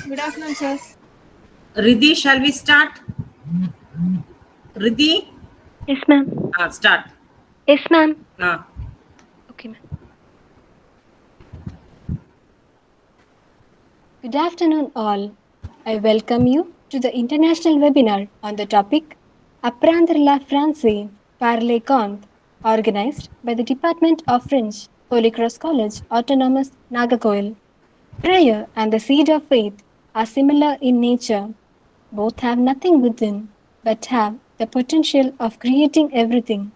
Good afternoon, sir. Riddhi, shall we start? Riddhi, Yes, ma'am. start. Yes, ma'am. Ah. Okay, ma'am. Good afternoon, all. I welcome you to the international webinar on the topic Apprendre la Français par les Contes, organized by the Department of French, Holy Cross College, Autonomous, Nagakoil. Prayer and the seed of faith are similar in nature. Both have nothing within, but have the potential of creating everything.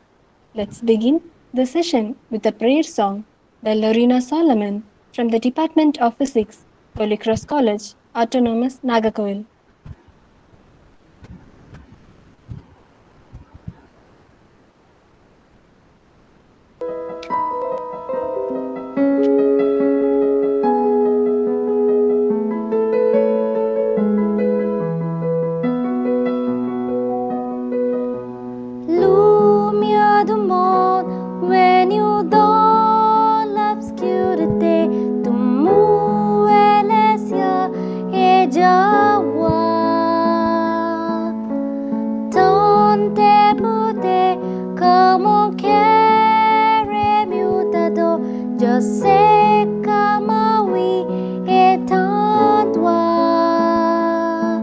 Let's begin the session with a prayer song by Lorena Solomon from the Department of Physics, Holy Cross College, Autonomous, Nagakoil. Lumière du monde, venu dans l'obscurité, tu mouais les cieux et Jahwa. Ton député, comme mon cœur est mutado, je sais comme oui est en toi.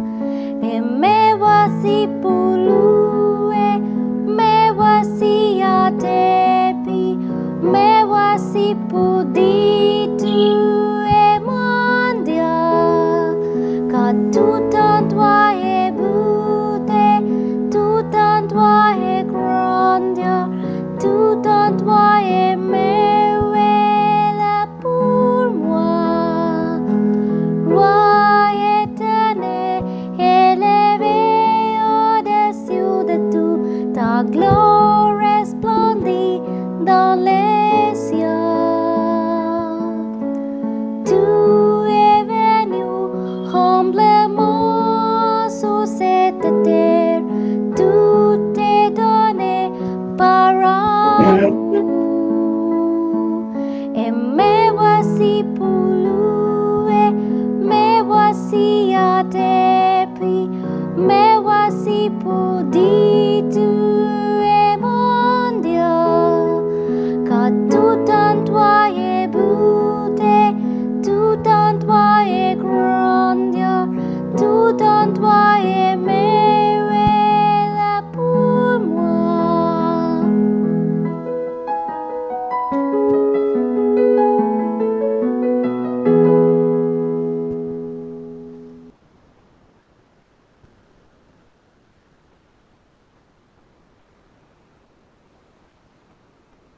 Et me voici pour louer, me voici à tes pieds, me voici pour dire tu es mon Dieu, car tout en toi est beauté, tout en toi est grandeur, tout en toi est merveille pour moi. Roi éternel, élevé au-dessus de tout, ta gloire resplendit dans les cieux. Tu es venu humblement sur cette terre, tout est donné par amour. Et me voici pour louer, me voici à tes pieds, me voici pour dire tu es mon Dieu, car tout en toi est beauté, tout en toi est grandeur, tout en toi est merveille pour moi.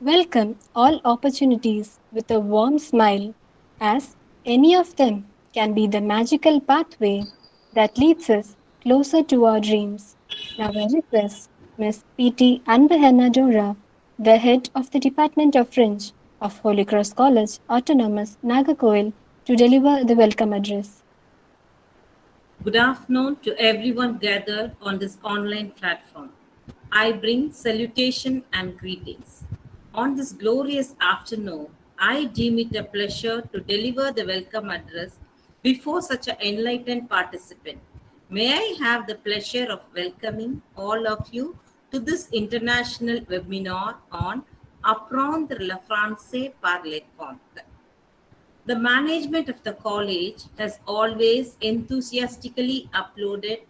Welcome all opportunities with a warm smile, as any of them can be the magical pathway that leads us closer to our dreams. Now I request Miss P.T. Anbehenna Dora, the head of the Department of French of Holy Cross College, Autonomous, Nagakoil, to deliver the welcome address. Good afternoon to everyone gathered on this online platform. I bring salutation and greetings. On this glorious afternoon, I deem it a pleasure to deliver the welcome address before such an enlightened participant. May I have the pleasure of welcoming all of you to this international webinar on Apprendre le français par les contes. The management of the college has always enthusiastically uploaded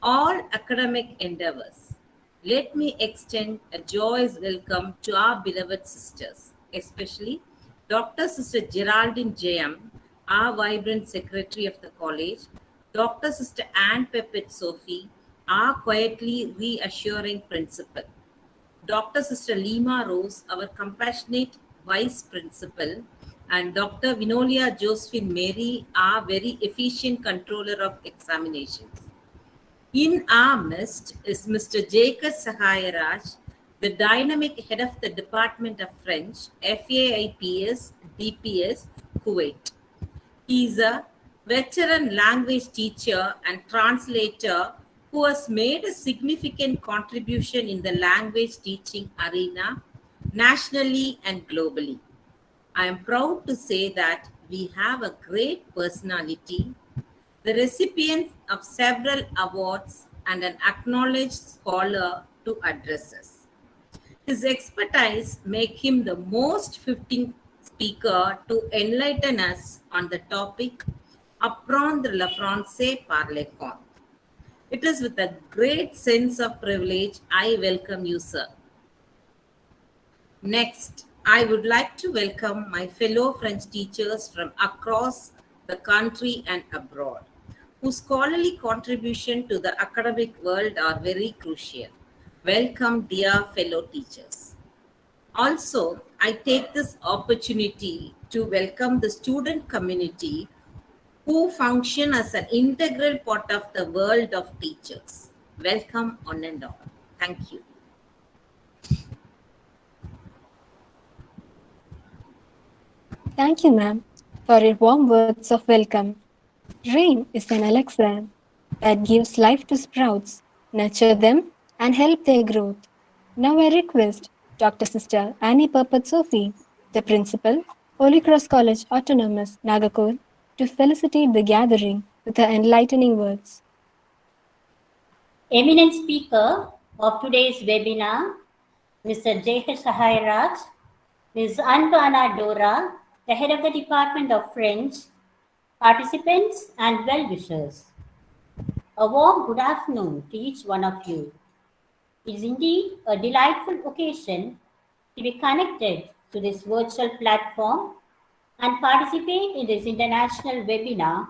all academic endeavors. Let me extend a joyous welcome to our beloved sisters, especially Dr. Sister Geraldine Jayam, our vibrant secretary of the college, Dr. Sister Anne Pepet Sophie, our quietly reassuring principal, Dr. Sister Lima Rose, our compassionate vice principal, and Dr. Vinolia Josephine Mary, our very efficient controller of examinations. In our midst is Mr. Jacob Sahayaraj, the dynamic head of the Department of French, FAIPS, DPS, Kuwait. He is a veteran language teacher and translator who has made a significant contribution in the language teaching arena nationally and globally. I am proud to say that we have a great personality, the recipient of several awards and an acknowledged scholar to address us. His expertise make him the most fitting speaker to enlighten us on the topic Apprendre le français par les contes. It is with a great sense of privilege I welcome you, sir. Next, I would like to welcome my fellow French teachers from across the country and abroad, whose scholarly contribution to the academic world are very crucial. Welcome, dear fellow teachers. Also, I take this opportunity to welcome the student community who function as an integral part of the world of teachers. Welcome, one and all. Thank you. Thank you, ma'am, for your warm words of welcome. Rain is an elixir that gives life to sprouts, nurture them, and help their growth. Now I request Dr. Sister Annie Purpot Sophie, the principal, Holy Cross College Autonomous, Nagakor, to felicitate the gathering with her enlightening words. Eminent speaker of today's webinar, Mr. J.H. Sahairaj, Ms. Anbana Dora, the head of the Department of French, participants and well-wishers. A warm good afternoon to each one of you. It is indeed a delightful occasion to be connected to this virtual platform and participate in this international webinar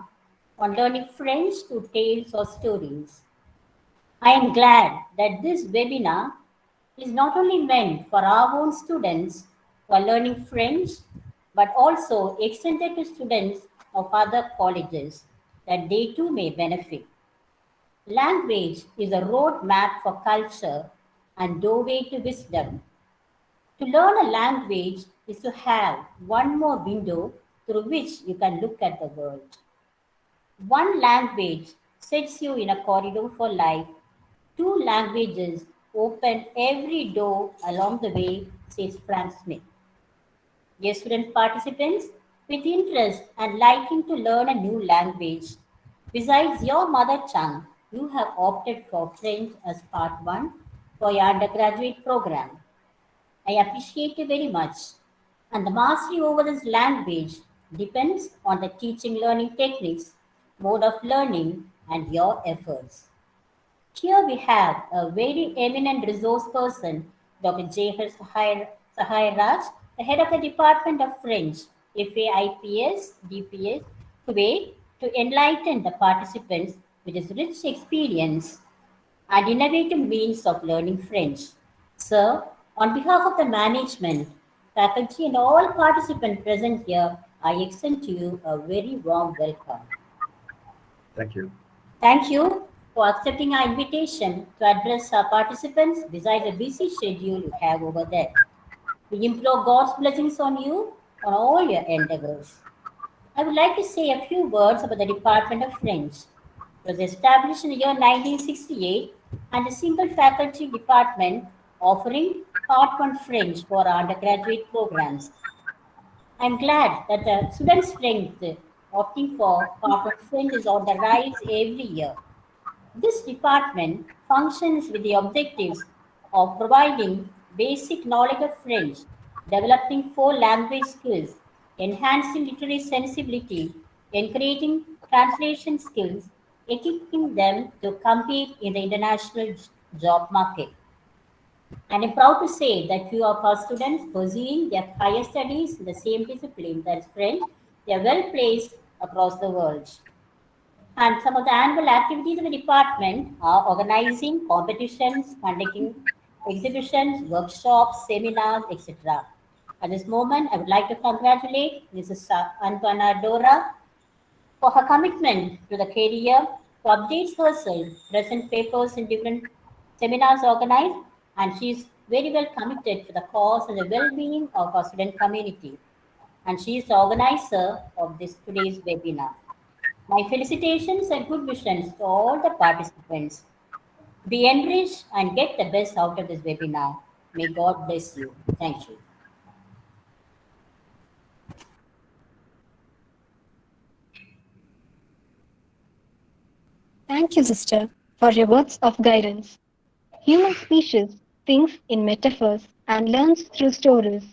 on learning French through tales or stories. I am glad that this webinar is not only meant for our own students who are learning French, but also extended to students of other colleges that they too may benefit. Language is a roadmap for culture and doorway to wisdom. To learn a language is to have one more window through which you can look at the world. One language sets you in a corridor for life. Two languages open every door along the way, says Frank Smith. Dear student participants, with interest and liking to learn a new language, besides your mother tongue, you have opted for French as part 1 for your undergraduate program. I appreciate you very much. And the mastery over this language depends on the teaching learning techniques, mode of learning, and your efforts. Here we have a very eminent resource person, Dr. J.H. Sahairaj, the head of the Department of French, FAIPS, DPS, Kuwait, to enlighten the participants with his rich experience and innovative means of learning French. Sir, on behalf of the management, faculty, and all participants present here, I extend to you a very warm welcome. Thank you. Thank you for accepting our invitation to address our participants besides the busy schedule you have over there. We implore God's blessings on you on all your endeavors. I would like to say a few words about the Department of French. It was established in the year 1968 and a single faculty department offering Part 1 French for our undergraduate programs. I'm glad that the student strength opting for Part 1 French is on the rise every year. This department functions with the objectives of providing basic knowledge of French, developing 4 language skills, enhancing literary sensibility, encouraging translation skills, equipping them to compete in the international job market. And I'm proud to say that few of our students pursuing their higher studies in the same discipline, that is French, they are well placed across the world. And some of the annual activities of the department are organizing competitions, conducting exhibitions, workshops, seminars, etc. At this moment, I would like to congratulate Mrs. Antoana Dora for her commitment to the career, to update herself, present papers in different seminars organized, and she is very well committed to the cause and the well-being of our student community. And she is the organizer of this today's webinar. My felicitations and good wishes to all the participants. Be enriched and get the best out of this webinar. May God bless you. Thank you. Thank you, sister, for your words of guidance. Human species thinks in metaphors and learns through stories.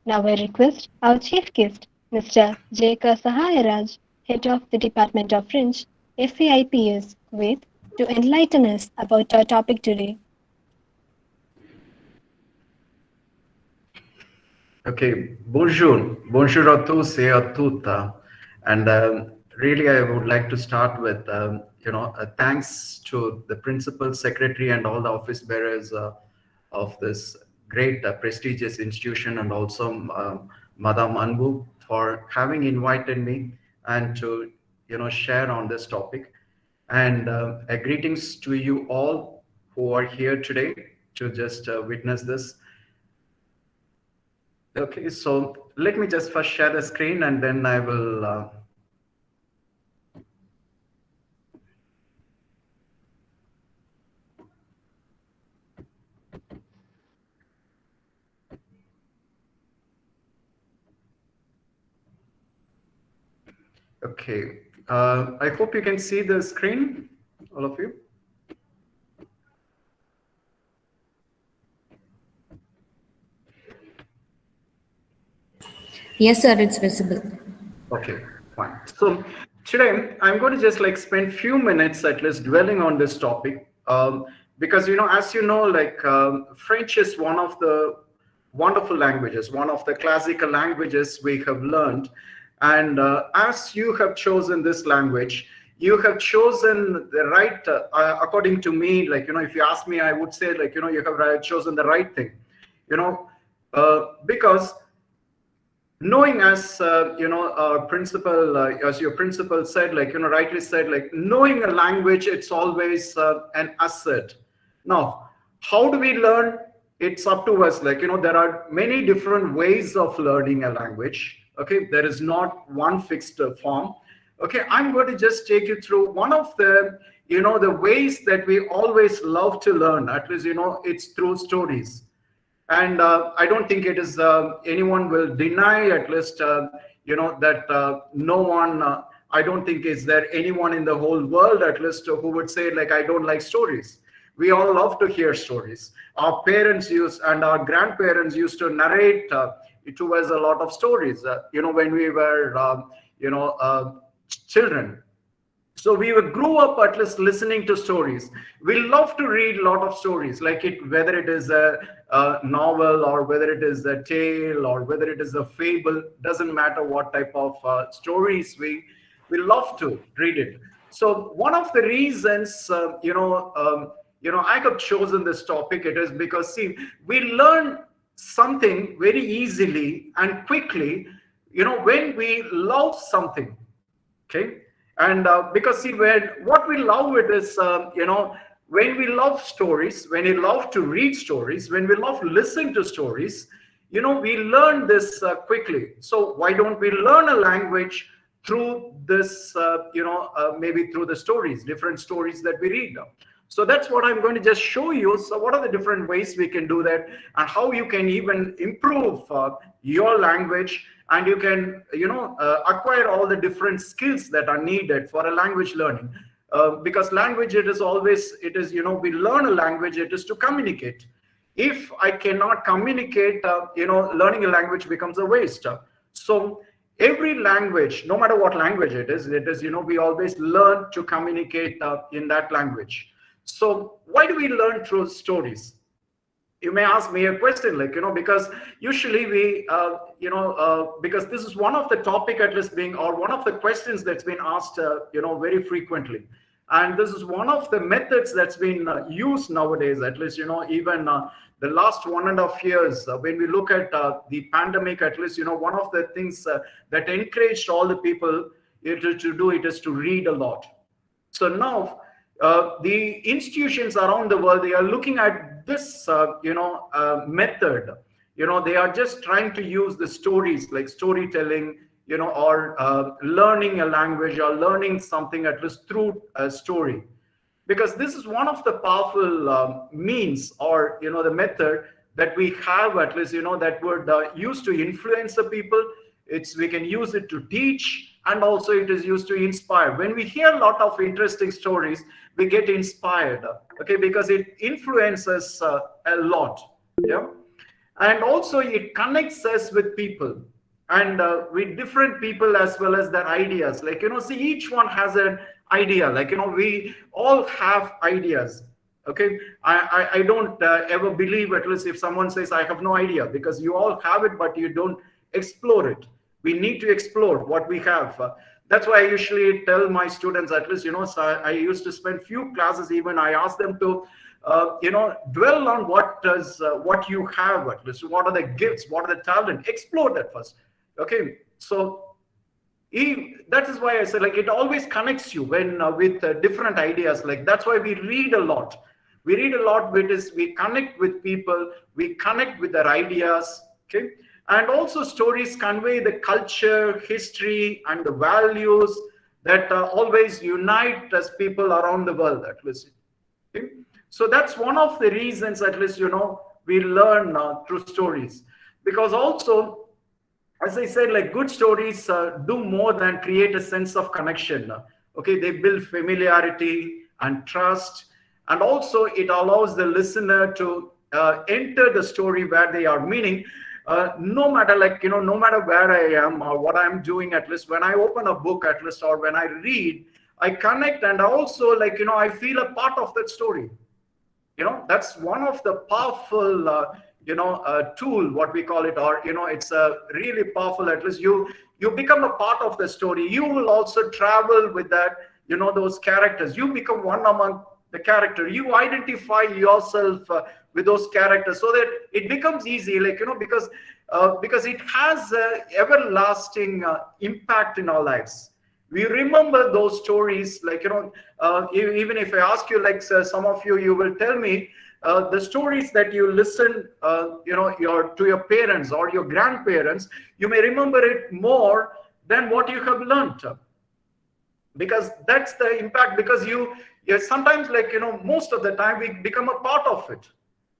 Now I request our chief guest, Mr. J.K. Sahayaraj, head of the Department of French, FAIPS, Kuwait, to enlighten us about our topic today. Okay, bonjour. Bonjour à tous et à toutes. And really, I would like to start with, thanks to the principal, secretary, and all the office bearers of this great, prestigious institution, and also Madame Anbu for having invited me and to, share on this topic. And greetings to you all who are here today to just witness this. Okay, so let me just first share the screen and then I will. Okay, I hope you can see the screen, all of you. Yes, sir, it's visible. Okay, fine. So today I'm going to just like spend few minutes at least dwelling on this topic because as you know, French is one of the wonderful languages, one of the classical languages we have learned, and as you have chosen this language, you have chosen the right. According to me, if you ask me, I would say you have chosen the right thing, because. Knowing, as our principal, as your principal said, rightly said, knowing a language, it's always an asset. Now, how do we learn? It's up to us. There are many different ways of learning a language. Okay, there is not one fixed form. Okay, I'm going to just take you through one of the, the ways that we always love to learn. At least, it's through stories. And I don't think it is anyone will deny, at least, that no one, I don't think is there anyone in the whole world, at least, who would say, I don't like stories. We all love to hear stories. Our parents and our grandparents used to narrate to us a lot of stories, when we were, children. So we grew up at least listening to stories. We love to read a lot of stories, whether it is a novel or whether it is a tale or whether it is a fable. Doesn't matter what type of stories we love to read it. So one of the reasons I have chosen this topic, it is because we learn something very easily and quickly, when we love something. Okay. And because what we love it is, when we love stories, when we love to read stories, when we love to listen to stories, we learn this quickly. So why don't we learn a language through this, maybe through the stories, different stories that we read. So that's what I'm going to just show you. So what are the different ways we can do that and how you can even improve your language, and you can, acquire all the different skills that are needed for a language learning. Because language, we learn a language, it is to communicate. If I cannot communicate, learning a language becomes a waste. So every language, no matter what language it is, we always learn to communicate in that language. So why do we learn through stories? You may ask me a question, because usually we, because this is one of the topic at least being, or one of the questions that's been asked, very frequently. And this is one of the methods that's been used nowadays, at least, even the last 1.5 years, when we look at the pandemic, at least, one of the things that encouraged all the people to do it is to read a lot. So now, the institutions around the world, they are looking at this, method. They are just trying to use the stories, like storytelling, or learning a language or learning something at least through a story. Because this is one of the powerful means, or, the method that we have, at least, that would use to influence the people. We can use it to teach. and also it is used to inspire. When we hear a lot of interesting stories, we get inspired, okay, because it influences a lot. Yeah. And also it connects us with people, and with different people as well as their ideas. Like, see, each one has an idea. Like, we all have ideas. Okay. I don't ever believe, at least if someone says I have no idea, because you all have it, but you don't explore it. We need to explore what we have. That's why I usually tell my students, at least, so I used to spend few classes, even I ask them to dwell on what you have, at least what are the gifts, what are the talent, explore that first. Okay. So that is why I said, like, it always connects you when with different ideas. Like, that's why we read a lot. We read a lot, because we connect with people, we connect with their ideas. Okay. And also stories convey the culture, history, and the values that always unite us people around the world, at least. Okay? So that's one of the reasons, at least, we learn through stories. Because also, as I said, like, good stories do more than create a sense of connection. Okay, they build familiarity and trust, and also it allows the listener to enter the story where they are. Meaning, no matter, like, no matter where I am or what I'm doing, at least when I open a book, at least, or when I read, I connect, and also, like, I feel a part of that story. That's one of the powerful tool, what we call it, or it's a really powerful. At least you become a part of the story. You will also travel with that, those characters. You become one among the character. You identify yourself with those characters, so that it becomes easy, like, because it has everlasting impact in our lives. We remember those stories, like, even if I ask you, like, some of you will tell me the stories that you listen, to your parents or your grandparents, you may remember it more than what you have learned, because that's the impact. Because you sometimes, like, most of the time we become a part of it.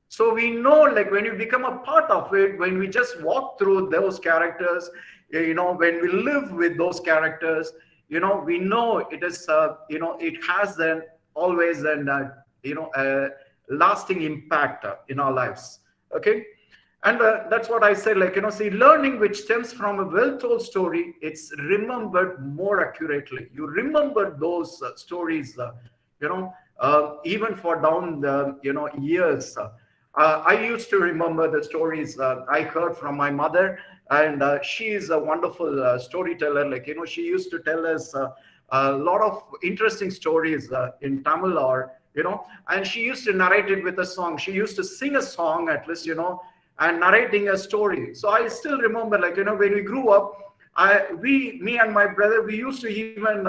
So we know, like, when you become a part of it, when we just walk through those characters, when we live with those characters, we know it is, it has always a lasting impact in our lives. Okay. And that's what I said, like, see, learning which stems from a well-told story, it's remembered more accurately. You remember those stories, even for down the, years. I used to remember the stories I heard from my mother, and she is a wonderful storyteller. Like, she used to tell us a lot of interesting stories in Tamil, or, and she used to narrate it with a song. She used to sing a song, at least, and narrating a story. So I still remember, like, when we grew up, me and my brother, we used to even,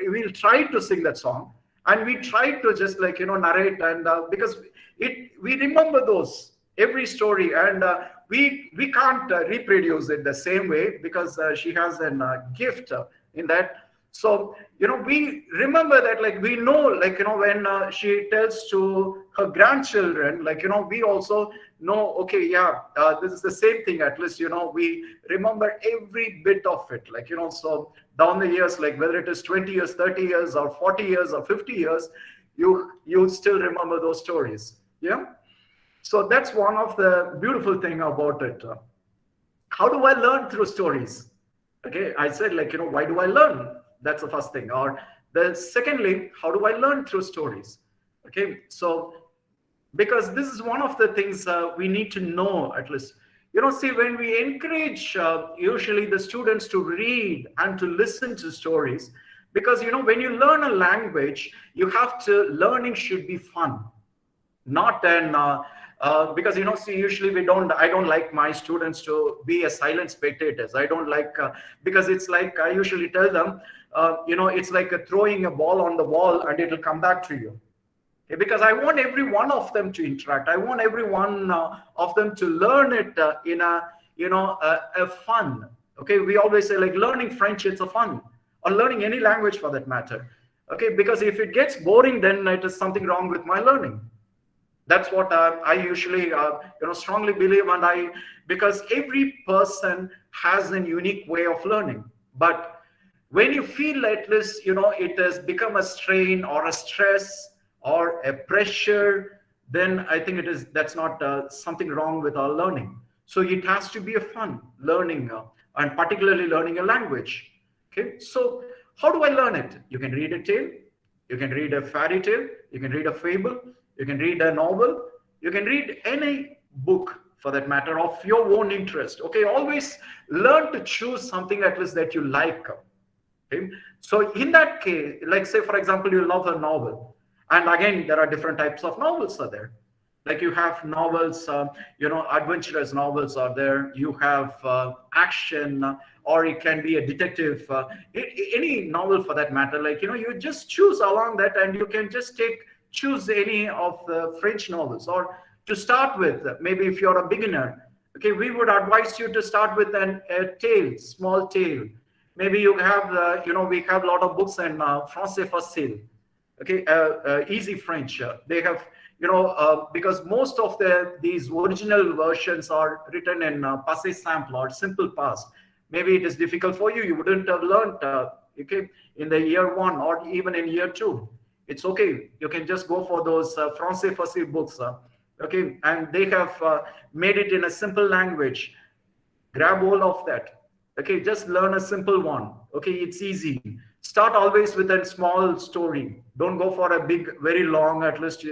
we'll try to sing that song, and we tried to just, like, narrate, and because we remember those every story, and we can't reproduce it the same way, because she has a gift in that. So we remember that, like, we know, like, when she tells to her grandchildren, like, we also know, okay, yeah, this is the same thing. At least, we remember every bit of it, like, so down the years, like, whether it is 20 years, 30 years, or 40 years, or 50 years, you still remember those stories. Yeah. So that's one of the beautiful thing about it. How do I learn? Through stories. Okay. I said, like, why do I learn? That's the first thing. Or the secondly, how do I learn? Through stories? Okay. So, because this is one of the things we need to know, at least. See, when we encourage usually the students to read and to listen to stories, because, when you learn a language, you have to, learning should be fun, not an, because, see, usually I don't like my students to be a silent spectators. I don't like, because it's like, I usually tell them, it's like throwing a ball on the wall and it'll come back to you. Okay? Because I want every one of them to interact. I want every one of them to learn it in a fun. Okay. We always say, like, learning French, it's a fun, or learning any language for that matter. Okay. Because if it gets boring, then it is something wrong with my learning. That's what I usually, strongly believe. And because every person has a unique way of learning, But when you feel at least, it has become a strain or a stress or a pressure, then I think that's not something wrong with our learning. So it has to be a fun learning, and particularly learning a language. Okay, so how do I learn it? You can read a tale, you can read a fairy tale, you can read a fable, you can read a novel, you can read any book for that matter of your own interest. Okay, always learn to choose something at least that you like. Okay, so in that case, like say for example, you love a novel, and again there are different types of novels are there. Like you have novels, adventurous novels are there. You have action, or it can be a detective, any novel for that matter. Like, you just choose along that, and you can just choose any of the French novels. Or to start with, maybe if you're a beginner, okay, we would advise you to start with a tale, small tale. Maybe you have, we have a lot of books in Français facile. Okay, easy French. They have, because most of these original versions are written in passé simple or simple past. Maybe it is difficult for you. You wouldn't have learned, okay, in the year 1 or even in year 2. It's okay. You can just go for those Français facile books. Okay, and they have made it in a simple language. Grab hold of that. Okay, just learn a simple one. Okay, it's easy. Start always with a small story. Don't go for a big, very long, at least,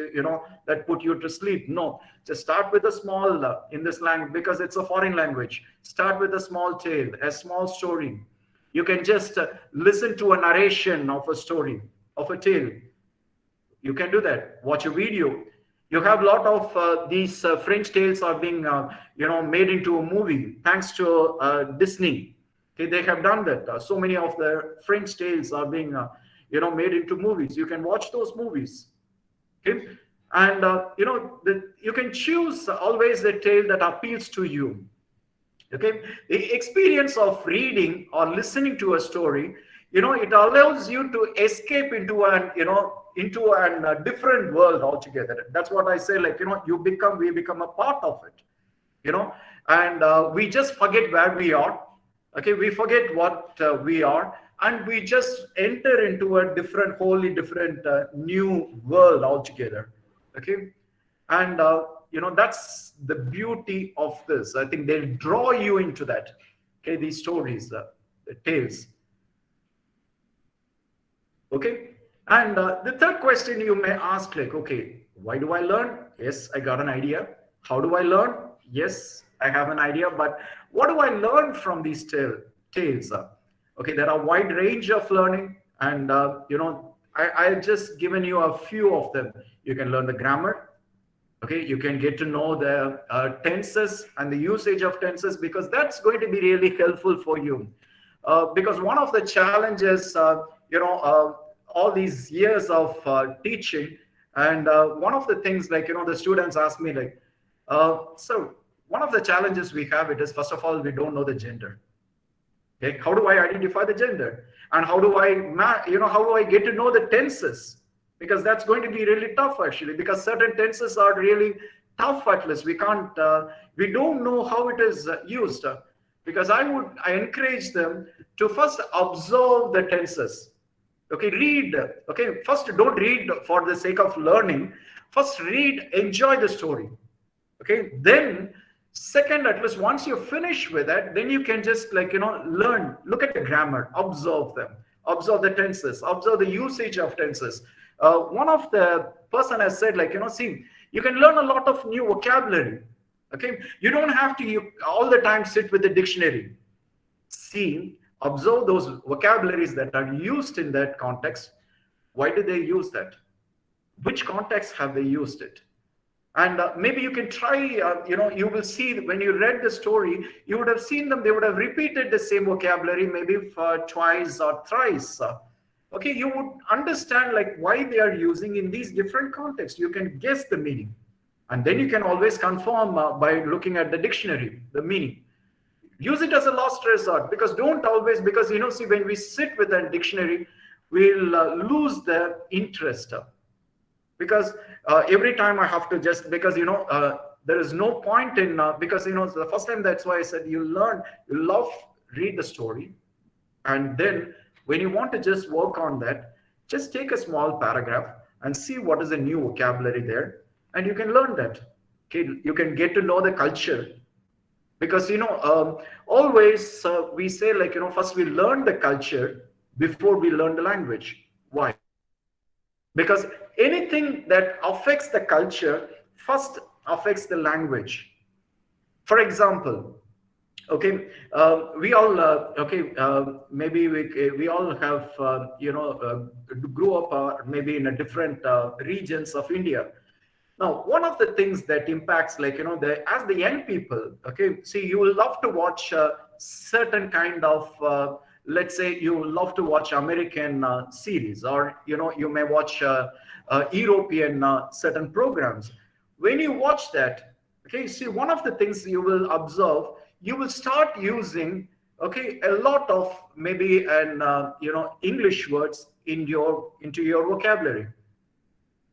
that put you to sleep. No, just start with a small in this language, because it's a foreign language. Start with a small tale, a small story. You can just listen to a narration of a story, of a tale. You can do that. Watch a video. You have a lot of these French tales are being, made into a movie thanks to Disney. Okay, they have done that. So many of the French tales are being, made into movies. You can watch those movies. Okay, and you can choose always the tale that appeals to you. Okay, the experience of reading or listening to a story, it allows you to escape into a different world altogether. That's what I say. Like, we become a part of it. And we just forget where we are. Okay, we forget what we are, and we just enter into a wholly different new world altogether. Okay, and that's the beauty of this. I think they'll draw you into that. Okay, these stories, the tales. Okay, and the third question you may ask, like, okay, why do I learn? Yes, I got an idea. How do I learn? Yes, I have an idea, but what do I learn from these tales? Okay, there are a wide range of learning, and I've just given you a few of them. You can learn the grammar. Okay, you can get to know the tenses and the usage of tenses, because that's going to be really helpful for you. Because one of the challenges, all these years of teaching, and one of the things, like, the students ask me, like, so one of the challenges we have, it is, first of all, we don't know the gender. Okay, how do I identify the gender? And how do I get to know the tenses? Because that's going to be really tough, actually, because certain tenses are really tough. At least we don't know how it is used. Because I encourage them to first observe the tenses. Okay, read. Okay, first, don't read for the sake of learning. First, read, enjoy the story. Okay, then second, at least once you finish with that, then you can just, like, learn, look at the grammar, observe them, observe the tenses, observe the usage of tenses. One of the person has said, like, see, you can learn a lot of new vocabulary. Okay, you don't have to all the time sit with the dictionary. See, observe those vocabularies that are used in that context. Why do they use that? Which context have they used it? And maybe you can try, you will see when you read the story, you would have seen them, they would have repeated the same vocabulary maybe for twice or thrice. Okay, you would understand, like, why they are using in these different contexts. You can guess the meaning. And then you can always confirm by looking at the dictionary, the meaning. Use it as a last resort, because don't always, because, see, when we sit with a dictionary, we'll lose the interest. Because every time I have to just, because, there is no point in, because, the first time, that's why I said you love, read the story, And then when you want to just work on that, just take a small paragraph and see what is the new vocabulary there, and you can learn that. Okay, you can get to know the culture. Because always we say, like, first we learn the culture before we learn the language. Why? Because anything that affects the culture first affects the language. For example, okay, we all maybe we all have grew up maybe in a different regions of India. Now, one of the things that impacts, like, as the young people, okay, see, you will love to watch certain kind of, let's say you love to watch American series, or, you may watch European certain programs. When you watch that, okay, see, one of the things you will observe, you will start using, okay, a lot of maybe English words into your vocabulary.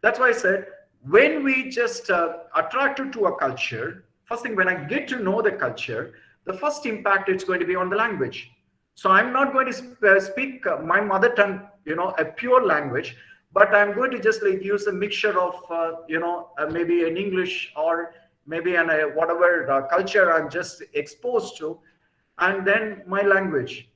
That's why I said, when we just attracted to a culture, first thing, when I get to know the culture, the first impact it's going to be on the language. So I'm not going to speak my mother tongue, a pure language, but I'm going to just like use a mixture of, maybe an English, or maybe an whatever culture I'm just exposed to, and then my language.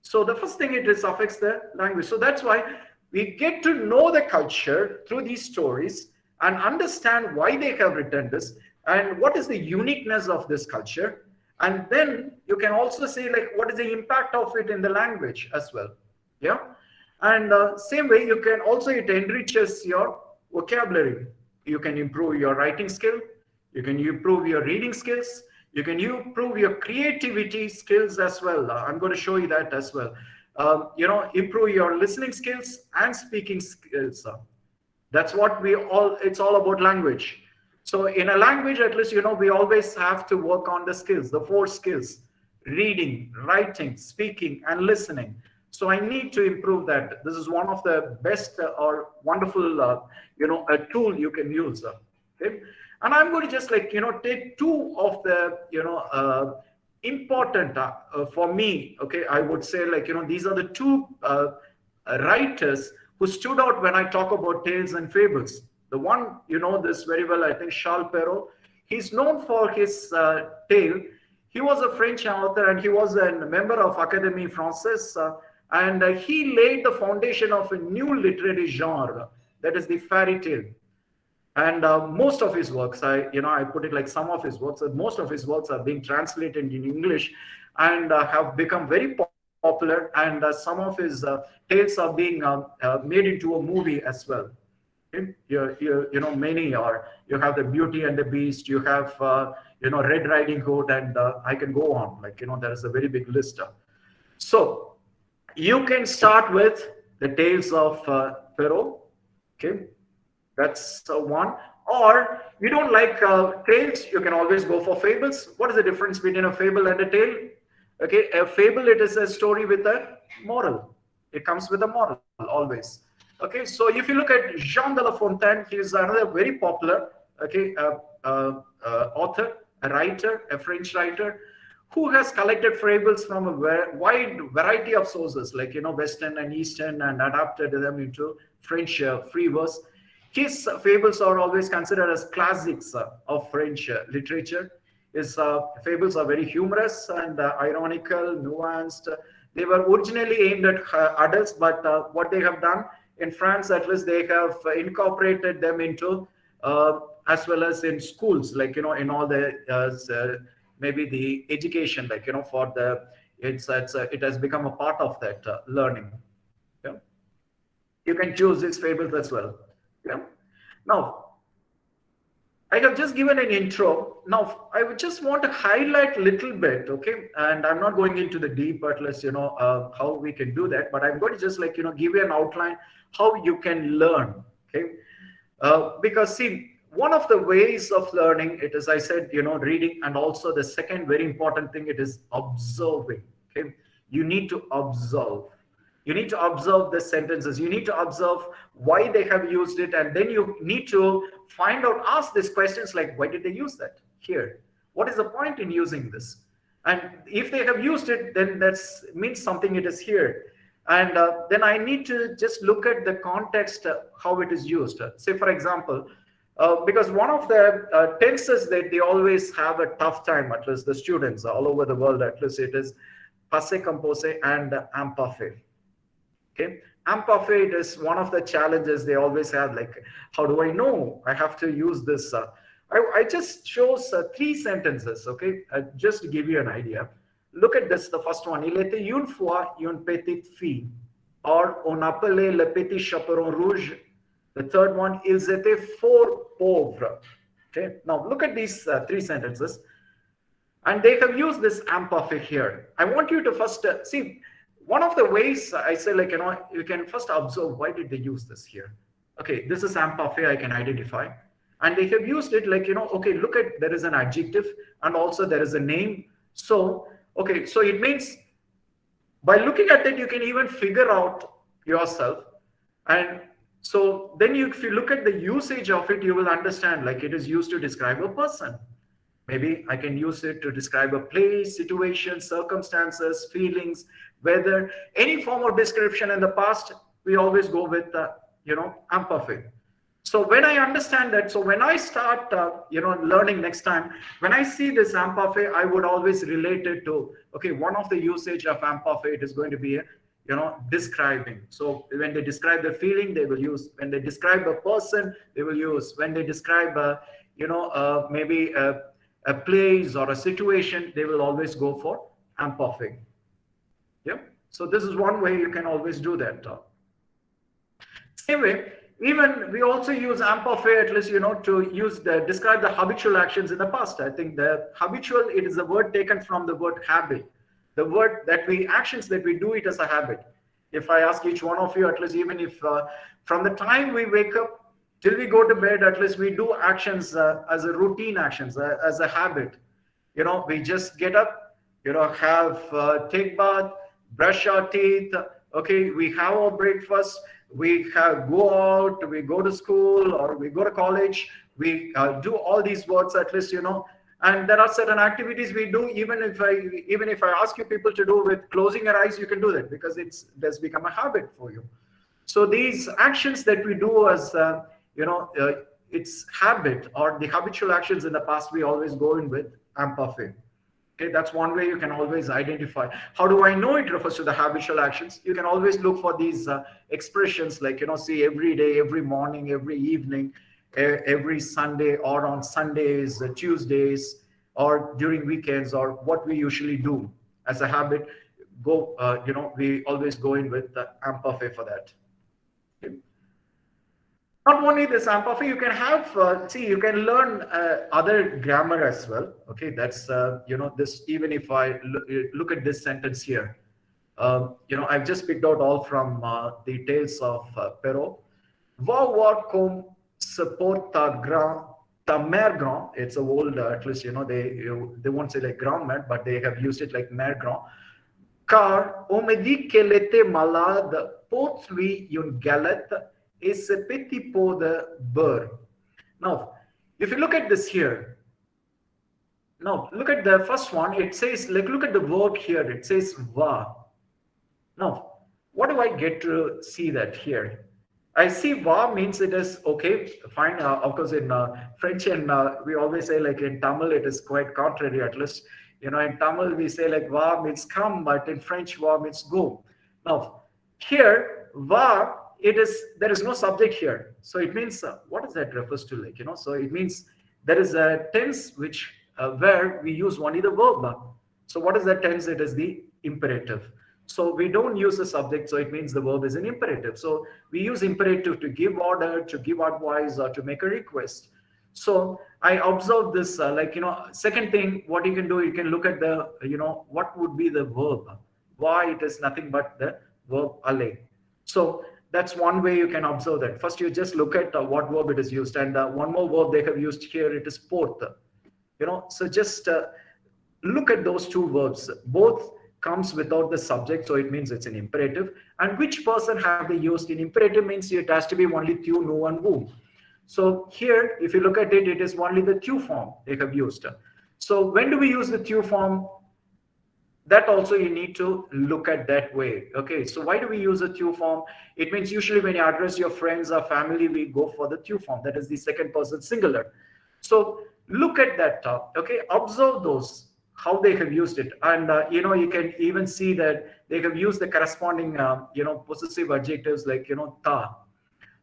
So the first thing, it is affects the language. So that's why we get to know the culture through these stories and understand why they have written this and what is the uniqueness of this culture. And then you can also say, like, what is the impact of it in the language as well. Yeah. And same way, you can also, it enriches your vocabulary. You can improve your writing skill. You can improve your reading skills. You can improve your creativity skills as well. I'm going to show you that as well. Improve your listening skills and speaking skills. That's what it's all about language. So in a language, at least, we always have to work on the skills, the 4 skills: reading, writing, speaking, and listening. So I need to improve that. This is one of the best or wonderful, a tool you can use. Okay. And I'm going to just like, take 2 of the, important for me. Okay. I would say, like, these are the 2 writers who stood out when I talk about tales and fables. The one, this very well, I think, Charles Perrault. He's known for his tale. He was a French author, and he was a member of Académie Française, and he laid the foundation of a new literary genre, that is the fairy tale. And most of his works, I put it like some of his works, most of his works are being translated in English and have become very popular. And some of his tales are being made into a movie as well. Okay? Many are. You have the Beauty and the Beast. You have Red Riding Hood, and I can go on. Like, there is a very big list. So you can start with the tales of Perrault. Okay. That's one. Or you don't like tales, you can always go for fables. What is the difference between a fable and a tale? Okay, a fable, it is a story with a moral. It comes with a moral always. Okay, so if you look at Jean de La Fontaine, he is another very popular, okay, author, a writer, a French writer, who has collected fables from a wide variety of sources, like, Western and Eastern, and adapted them into French free verse. His fables are always considered as classics of French literature. His fables are very humorous and ironical, nuanced. They were originally aimed at adults, but what they have done in France, at least, they have incorporated them into, as well as in schools, like, in all the, maybe the education, like, for the, it has become a part of that learning. Yeah? You can choose these fables as well. Yeah. Now, I have just given an intro. Now, I would just want to highlight a little bit, okay? And I'm not going into the deep, but let's, how we can do that. But I'm going to just like, give you an outline how you can learn, okay? Because see, one of the ways of learning, it is, I said, reading, and also the second very important thing, it is observing, okay? You need to observe. You need to observe the sentences. You need to observe why they have used it. And then you need to find out, ask these questions like, why did they use that here? What is the point in using this? And if they have used it, then that's means something it is here. And then I need to just look at the context, how it is used. Say, for example, because one of the tenses that they always have a tough time, at least the students all over the world, at least it is passé composé and imparfait. Okay, imparfait is one of the challenges they always have. Like, how do I know I have to use this? I just chose three sentences. Okay, just to give you an idea. Look at this. The first one. Il était une fois une petite fille, or on appelait le petit chaperon rouge. The third one. Ils étaient fort pauvres. Okay. Now look at these three sentences, and they have used this imperfect here. I want you to first see. One of the ways I say, like, you can first observe why did they use this here. Okay, this is imperfect, I can identify. And they have used it like, okay, look at, there is an adjective and also there is a name. So, okay, so it means by looking at it, you can even figure out yourself. And so then if you look at the usage of it, you will understand, like, it is used to describe a person. Maybe I can use it to describe a place, situation, circumstances, feelings, weather, any form of description in the past. We always go with, imperfect. So when I understand that, so when I start, learning next time, when I see this imperfect, I would always relate it to, okay, one of the usage of imperfect is going to be, describing. So when they describe the feeling, they will use. When they describe a person, they will use. When they describe, maybe a place or a situation, they will always go for imperfect. Yeah. So this is one way you can always do that. Same way, even we also use imperfect, at least, to describe the habitual actions in the past. I think the habitual, it is a word taken from the word habit. The word that actions that we do it as a habit. If I ask each one of you, at least, even if from the time we wake up till we go to bed, at least we do actions as a routine actions, as a habit. We just get up, take bath, brush our teeth. Okay, we have our breakfast. We go out, we go to school or we go to college. We do all these works, at least, and there are certain activities we do. Even if I ask you people to do with closing your eyes, you can do that because it has become a habit for you. So these actions that we do as it's habit or the habitual actions in the past, we always go in with imperfect. Okay, that's one way you can always identify. How do I know it refers to the habitual actions? You can always look for these expressions like, see, every day, every morning, every evening, every Sunday, or on Sundays, Tuesdays, or during weekends, or what we usually do as a habit. We always go in with the imperfect for that. Okay. Not only this imperfect, you can have, you can learn other grammar as well. Okay, that's, this, even if I look at this sentence here, I've just picked out all from the Tales of Perrault. Va voir comme se porte ta mère grand. It's a old, at least, they won't say like grand-mère, but they have used it like mère grand. Car on me dit qu'elle était malade, porte-lui une galette et ce petit pot de beurre. Now, if you look at this here, now look at the first one. It says, like, look at the verb here. It says va. Now, what do I get to see that here? I see va means it is okay, fine. Of course, in French and we always say, like, in Tamil, it is quite contrary. At least, in Tamil we say like va means come, but in French va means go. Now, here va, there is no subject here, so it means what does that refers to, like, so it means there is a tense which where we use only the verb. So what is that tense? It is the imperative. So we don't use the subject, so it means the verb is an imperative. So we use imperative to give order, to give advice, or to make a request. So I observe this, second thing, what you can do, you can look at the, what would be the verb. Why? It is nothing but the verb aller. So that's one way you can observe that. First, you just look at what verb it is used. And one more verb they have used here, it is porte. So just look at those two verbs. Both comes without the subject, so it means it's an imperative. And which person have they used? In imperative means it has to be only tu, nu, and whom. So here, if you look at it, it is only the tu form they have used. So when do we use the tu form? that also you need to look at that way. Okay, so why do we use a tu form? It means usually when you address your friends or family, we go for the tu form, that is the second person singular. So look at that, okay, observe those, how they have used it. And you can even see that they have used the corresponding possessive adjectives like ta.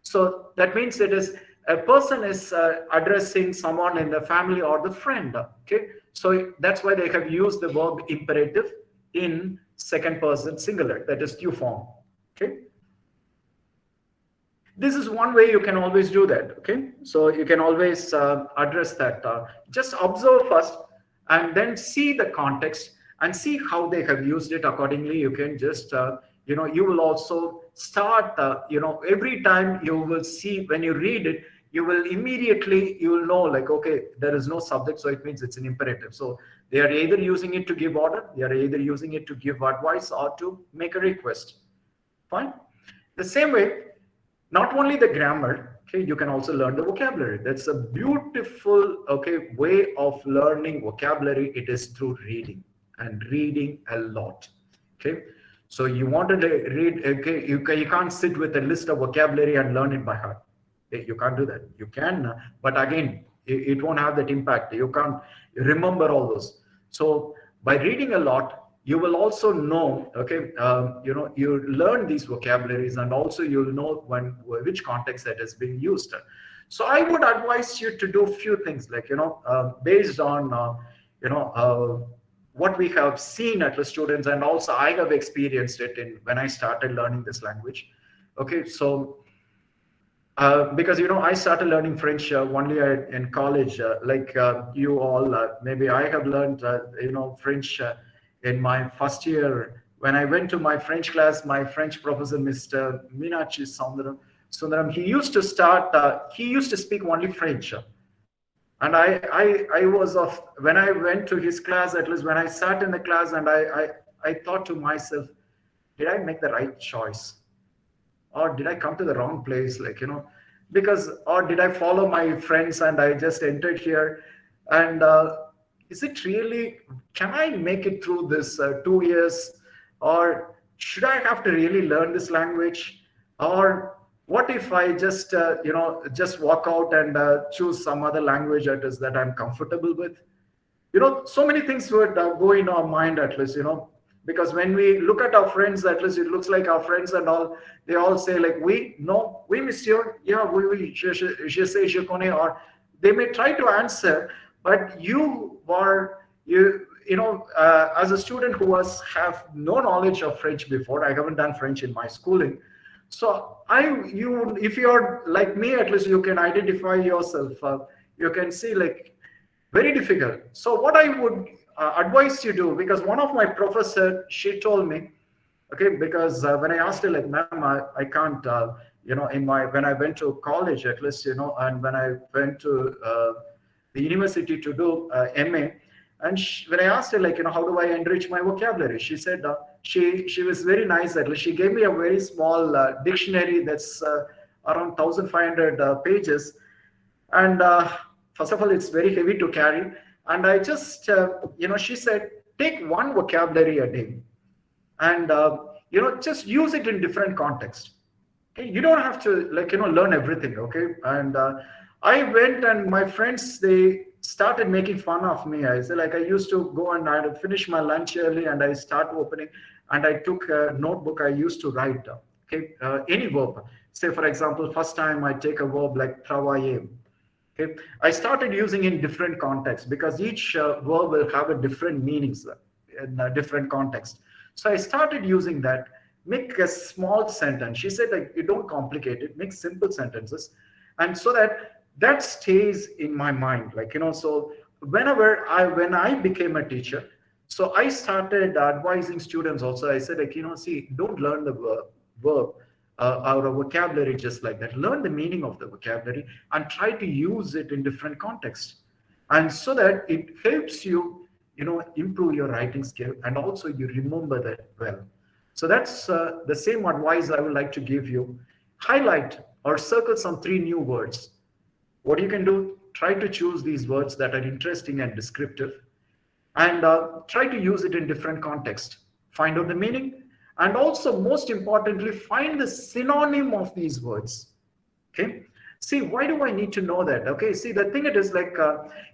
So that means it is a person is addressing someone in the family or the friend. Okay, so that's why they have used the verb imperative in second person singular, that is tu form. Okay, this is one way you can always do that. Okay, so you can always address that. Just observe first and then see the context and see how they have used it. Accordingly you can just you will also start every time you will see, when you read it, you will know like, okay, there is no subject, so it means it's an imperative. So they are either using it to give order, they are either using it to give advice or to make a request. Fine. The same way, not only the grammar, okay, you can also learn the vocabulary. That's a beautiful, okay, way of learning vocabulary. It is through reading, and reading a lot. Okay, so you wanted to read, okay, you can't sit with a list of vocabulary and learn it by heart. You can't do that. You can, but again, it won't have that impact. You can't remember all those. So by reading a lot, you will also know, okay, you learn these vocabularies, and also you'll know which context that is being used. So I would advise you to do a few things, like, based on, what we have seen at the students, and also I have experienced it when I started learning this language. Okay, so because I started learning French only in college, like you all. Maybe I have learned French in my first year. When I went to my French class, my French professor, Mr. Minachi Sundaram, he used to speak only French. And I was of, when I went to his class, at least when I sat in the class, and I thought to myself, did I make the right choice? Or did I come to the wrong place? Like, because, or did I follow my friends and I just entered here? And is it really, can I make it through this 2 years? Or should I have to really learn this language? Or what if I just, just walk out and choose some other language that I'm comfortable with? So many things would go in our mind, at least, because when we look at our friends, at least it looks like our friends and all, they all say like, oui, no, oui, monsieur, yeah, oui, oui, je sais, je connais, or they may try to answer, but as a student who have no knowledge of French before, I haven't done French in my schooling. So if you're like me, at least you can identify yourself. You can see like very difficult. So what I would advise you do, because one of my professor, she told me, okay, because when I asked her like, ma'am, I can't, when I went to college, at least, and when I went to the university to do MA, and when I asked her like, how do I enrich my vocabulary? She said, she was very nice. At least she gave me a very small dictionary that's around 1,500 pages. And first of all, it's very heavy to carry. And I just, she said, take one vocabulary a day and, just use it in different contexts. Okay? You don't have to learn everything. Okay. And I went, and my friends, they started making fun of me. I said, like, I used to go and I'd finish my lunch early and I start opening, and I took a notebook. I used to write, okay, any verb. Say, for example, first time I take a verb like travailler. Okay, I started using in different contexts, because each verb will have a different meanings in a different context. So I started using that. Make a small sentence. She said, like, you don't complicate it. Make simple sentences, and so that stays in my mind. Like, so when I became a teacher, so I started advising students also. I said, like, see, don't learn the verb our vocabulary just like that. Learn the meaning of the vocabulary and try to use it in different contexts, and so that it helps you, improve your writing skill, and also you remember that well. So that's the same advice I would like to give you. Highlight or circle some 3 new words. What you can do, try to choose these words that are interesting and descriptive. and try to use it in different context. Find out the meaning, and also most importantly, find the synonym of these words. Okay, see, why do I need to know that? Okay, see, the thing it is like,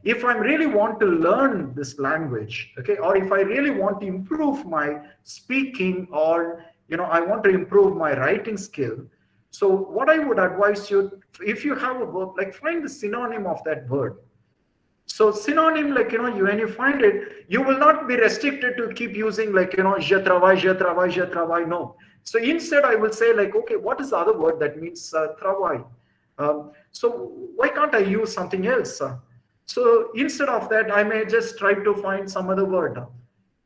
if I really want to learn this language, okay, or if I really want to improve my speaking, or I want to improve my writing skill, so what I would advise you, if you have a word, like, find the synonym of that word. So synonym, like, when you find it, you will not be restricted to keep using, like, je travaille, je travaille, je travaille. No. So instead, I will say, like, okay, what is the other word that means travail? So why can't I use something else? So instead of that, I may just try to find some other word.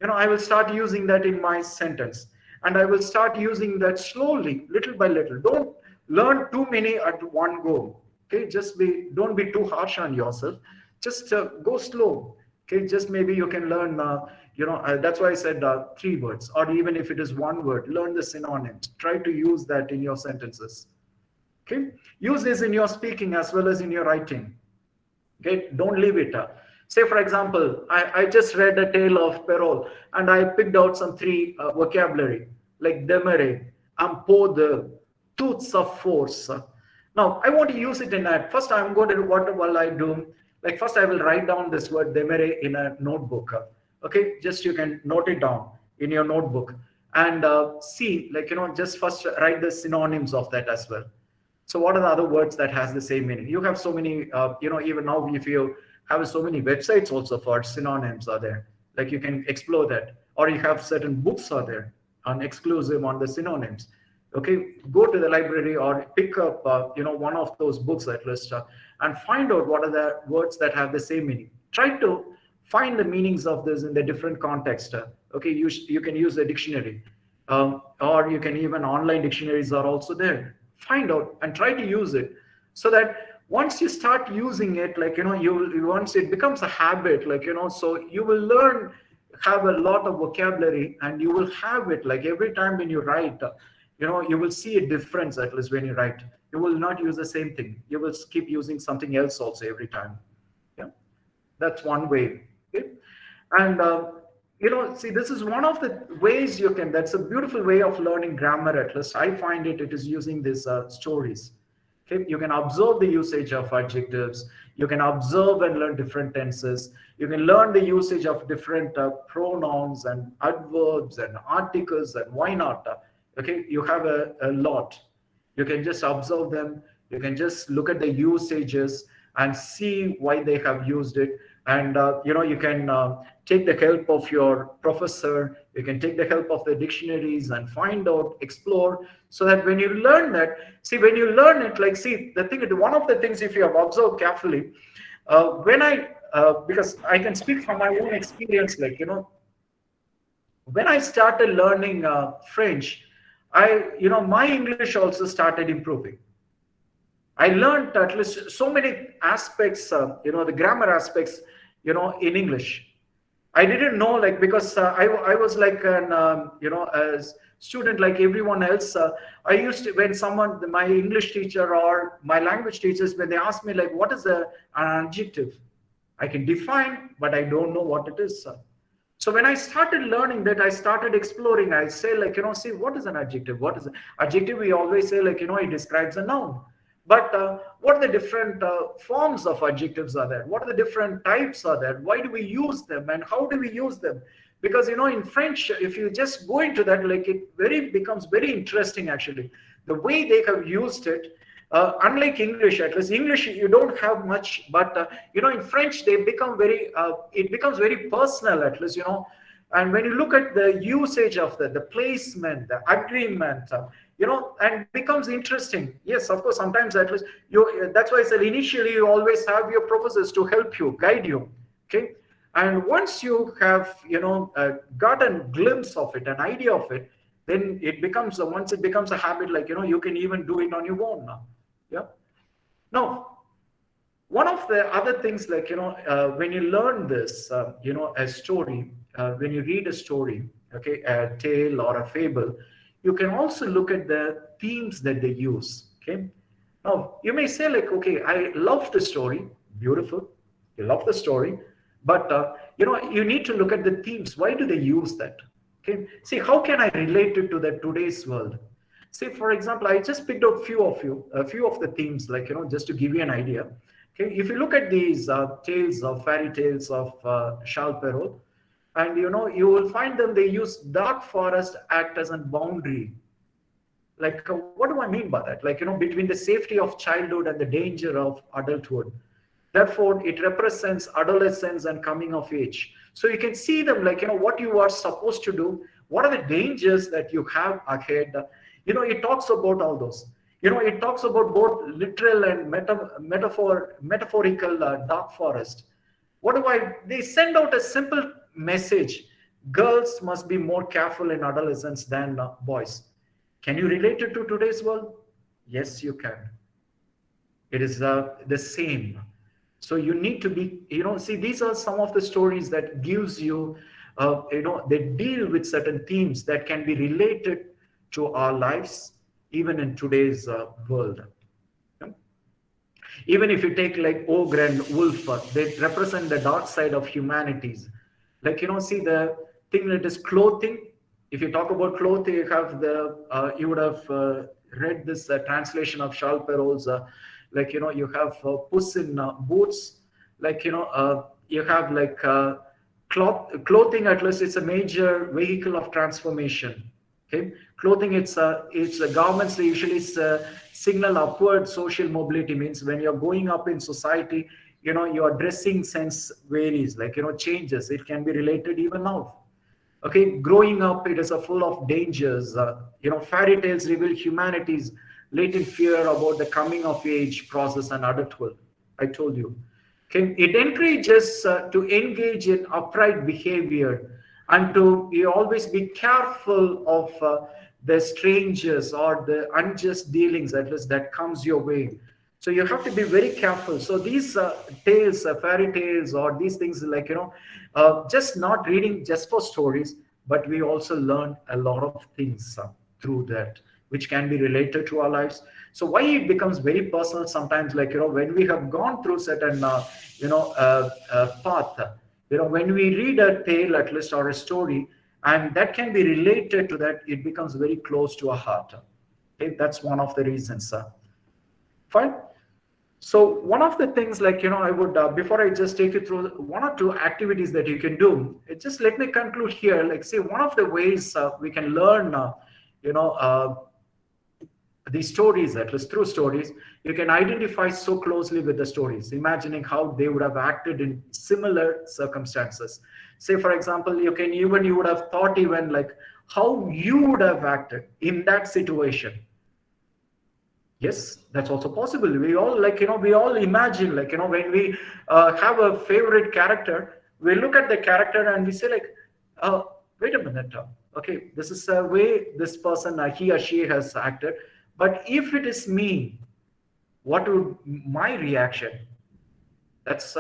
I will start using that in my sentence, and I will start using that slowly, little by little. Don't learn too many at one go. Okay, don't be too harsh on yourself. Just go slow. Okay, just maybe you can learn. That's why I said 3 words, or even if it is 1 word, learn the synonyms. Try to use that in your sentences. Okay, use this in your speaking as well as in your writing. Okay, don't leave it. Say, for example, I just read a tale of Perrault, and I picked out some 3 vocabulary, like demere, ampode, tooths of force. Now, I want to use it in that. First, I'm going to, what will I do? Like, first, I will write down this word demere in a notebook. Okay, just you can note it down in your notebook, and see, like, just first write the synonyms of that as well. So what are the other words that has the same meaning? You have so many, even now, if you have so many websites also for synonyms are there, like you can explore that, or you have certain books are there on exclusive on the synonyms. Okay, go to the library or pick up, one of those books at least, and find out what are the words that have the same meaning. Try to find the meanings of this in the different context. Okay, you can use a dictionary, or you can even online dictionaries are also there. Find out and try to use it, so that once you start using it, like, once it becomes a habit, like, so you will learn, have a lot of vocabulary, and you will have it, like, every time when you write, you will see a difference, at least when you write. You will not use the same thing. You will keep using something else also every time. Yeah, that's one way. Okay? And see, this is one of the ways you can, that's a beautiful way of learning grammar, at least I find it is using these stories. Okay, you can observe the usage of adjectives, you can observe and learn different tenses, you can learn the usage of different pronouns and adverbs and articles, and why not. Okay, you have a lot. You can just observe them, you can just look at the usages and see why they have used it. And you can take the help of your professor, you can take the help of the dictionaries and find out, explore, so that when you learn that, see, when you learn it, like, see, the thing, one of the things, if you have observed carefully, because I can speak from my own experience, like, when I started learning French, my English also started improving. I learned at least so many aspects, the grammar aspects, in English. I didn't know, like, because I was like an, a student like everyone else. I used to, when my English teacher or my language teachers, when they ask me, like, what is an adjective? I can define, but I don't know what it is. So when I started learning that, I started exploring. I say, like, see, what is an adjective? What is an adjective? We always say, like, it describes a noun. But what are the different forms of adjectives are there? What are the different types are there? Why do we use them, and how do we use them? Because, in French, if you just go into that, like, it becomes very interesting, actually. The way they have used it, unlike English, at least English, you don't have much, but, in French, they become it becomes very personal, at least, and when you look at the usage of the placement, the agreement, and becomes interesting. Yes, of course, sometimes at least that's why I said initially you always have your professors to help you, guide you. Okay. And once you have, got a glimpse of it, an idea of it, then it becomes, once it becomes a habit, like, you can even do it on your own now. Yeah. Now, one of the other things, like, when you learn this, a story, when you read a story, okay, a tale or a fable, you can also look at the themes that they use. Okay. Now, you may say, like, okay, I love the story. Beautiful. You love the story. But you need to look at the themes. Why do they use that? Okay, see, how can I relate it to the today's world? Say, for example, I just picked out a few of the themes, like, just to give you an idea. Okay, if you look at these fairy tales of Charles Perrault, and you will find them, they use dark forest act as a boundary. Like, what do I mean by that? Like, between the safety of childhood and the danger of adulthood. Therefore, it represents adolescence and coming of age. So you can see them, like, what you are supposed to do, what are the dangers that you have ahead. It talks about all those. It talks about both literal and metaphorical dark forest. They send out a simple message. Girls must be more careful in adolescence than boys. Can you relate it to today's world? Yes, you can. It is the same. So you need to be, see, these are some of the stories that gives you, they deal with certain themes that can be related to our lives, even in today's world. Yeah? Even if you take like ogre and wolf, they represent the dark side of humanities. Like, see the thing that is clothing. If you talk about clothing, you have you would have read this translation of Charles Perrault's, like, you have Puss in Boots, like, you have like clothing, at least it's a major vehicle of transformation. Okay, clothing, it's the garments, they usually signal upward social mobility. Means when you're going up in society, your dressing sense varies, like, changes. It can be related even now. Okay, growing up, it is full of dangers. Fairy tales reveal humanity's latent fear about the coming of age process and adulthood. I told you. Okay, it encourages to engage in upright behavior and to always be careful of the strangers or the unjust dealings, at least, that comes your way. So you have to be very careful. So these tales, fairy tales, or these things, like, just not reading just for stories, but we also learn a lot of things through that, which can be related to our lives. So why it becomes very personal sometimes, like, when we have gone through certain, path, when we read a tale, at least, or a story, and that can be related to that, it becomes very close to our heart. Okay, that's one of the reasons. Fine. So one of the things, like, I would, before I just take you through one or two activities that you can do, just let me conclude here. Like, say, one of the ways we can learn, these stories, at least through stories, you can identify so closely with the stories, imagining how they would have acted in similar circumstances. Say, for example, you would have thought even like how you would have acted in that situation. Yes, that's also possible. We all, like, we all imagine, like, when we have a favorite character, we look at the character and we say, like, wait a minute, okay, this is the way this person, he or she has acted. But if it is me, what would my reaction? That's,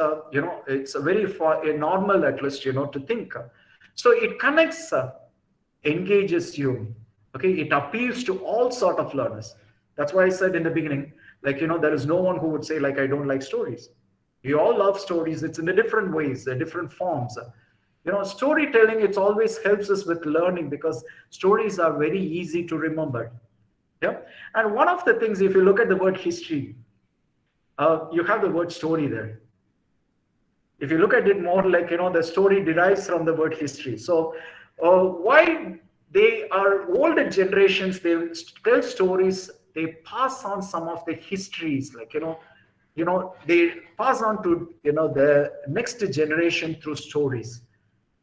it's a very normal, at least, to think. So it connects, engages you. Okay, it appeals to all sort of learners. That's why I said in the beginning, like, there is no one who would say, like, I don't like stories. We all love stories. It's in the different ways, the different forms. Storytelling, it always helps us with learning because stories are very easy to remember. Yeah. And one of the things, if you look at the word history, you have the word story there. If you look at it more, like, the story derives from the word history. So why they are older generations, they tell stories, they pass on some of the histories, like, they pass on to, the next generation through stories.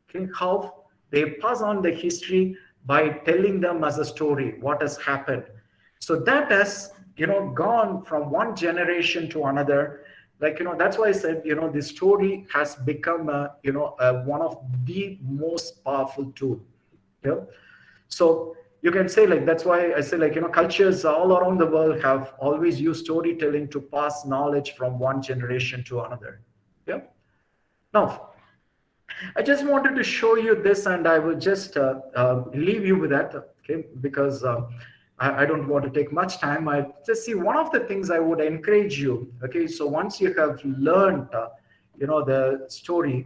Okay, how they pass on the history by telling them as a story what has happened. So that has, gone from one generation to another. Like, that's why I said, the story has become, one of the most powerful tool. Yeah. So you can say, like, that's why I say, like, cultures all around the world have always used storytelling to pass knowledge from one generation to another. Yeah. Now, I just wanted to show you this, and I will just leave you with that, okay? Because I don't want to take much time. I just see one of the things I would encourage you. Okay, so once you have learned, the story,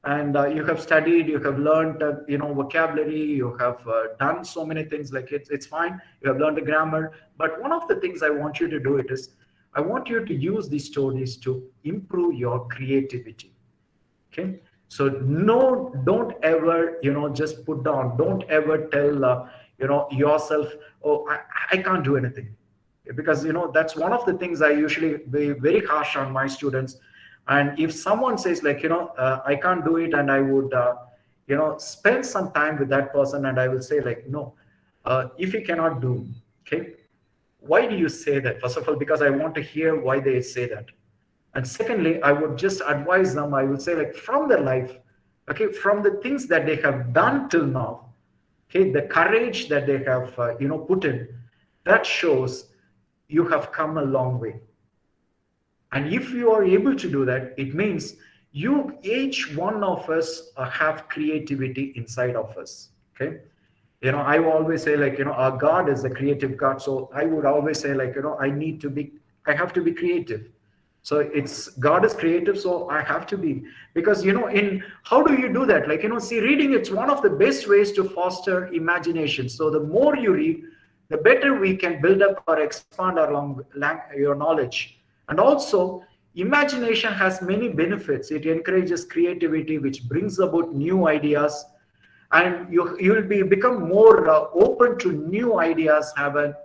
and you have studied, you have learned vocabulary, you have done so many things. Like it's fine, you have learned the grammar, but one of the things I want you to do it is, I want you to use these stories to improve your creativity. Okay, so no, don't ever just put down, don't ever tell yourself, oh, I can't do anything, because that's one of the things I usually be very harsh on my students. And if someone says like I can't do it, and I would spend some time with that person, and I will say like, no, if you cannot do, okay, why do you say that? First of all, because I want to hear why they say that. And secondly, I would just advise them, I would say like, from their life, okay, from the things that they have done till now, okay, the courage that they have put in, that shows you have come a long way. And if you are able to do that, it means each one of us have creativity inside of us. Okay, I always say like our God is a creative God. So I would always say like I have to be creative. So it's God is creative, so I have to be, because in how do you do that? Like see, reading, it's one of the best ways to foster imagination. So the more you read, the better we can build up or expand your knowledge. And also, imagination has many benefits. It encourages creativity, which brings about new ideas, and you'll become more open to new ideas, have a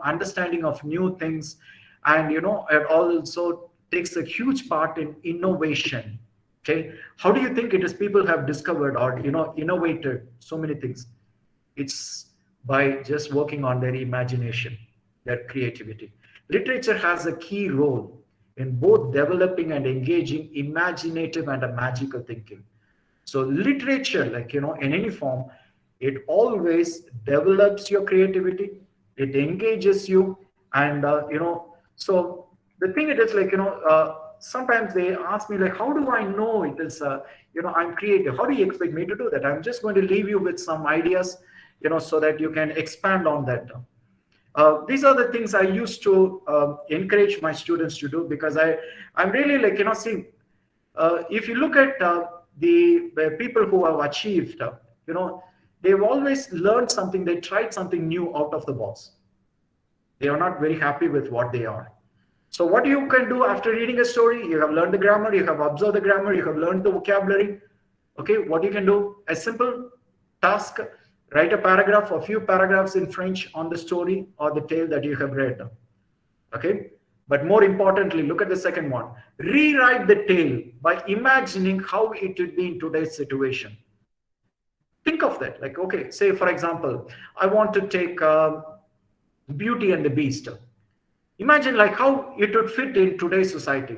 understanding of new things, and it also takes a huge part in innovation. Okay, how do you think it is people have discovered or innovated so many things? It's by just working on their imagination, their creativity. Literature has a key role in both developing and engaging imaginative and a magical thinking. So literature, like in any form, it always develops your creativity, it engages you, and so the thing it is like sometimes they ask me like, how do I know it is I'm creative? How do you expect me to do that? I'm just going to leave you with some ideas, so that you can expand on that. These are the things I used to encourage my students to do, because I'm really like see, if you look at the people who have achieved, they've always learned something. They tried something new out of the box. They are not very happy with what they are. So what you can do after reading a story, you have learned the grammar, you have observed the grammar, you have learned the vocabulary. Okay, what you can do, a simple task, write a paragraph or few paragraphs in French on the story or the tale that you have read. Okay, but more importantly, look at the second one. Rewrite the tale by imagining how it would be in today's situation. Think of that. Like, okay, say for example, I want to take Beauty and the Beast. Imagine like how it would fit in today's society.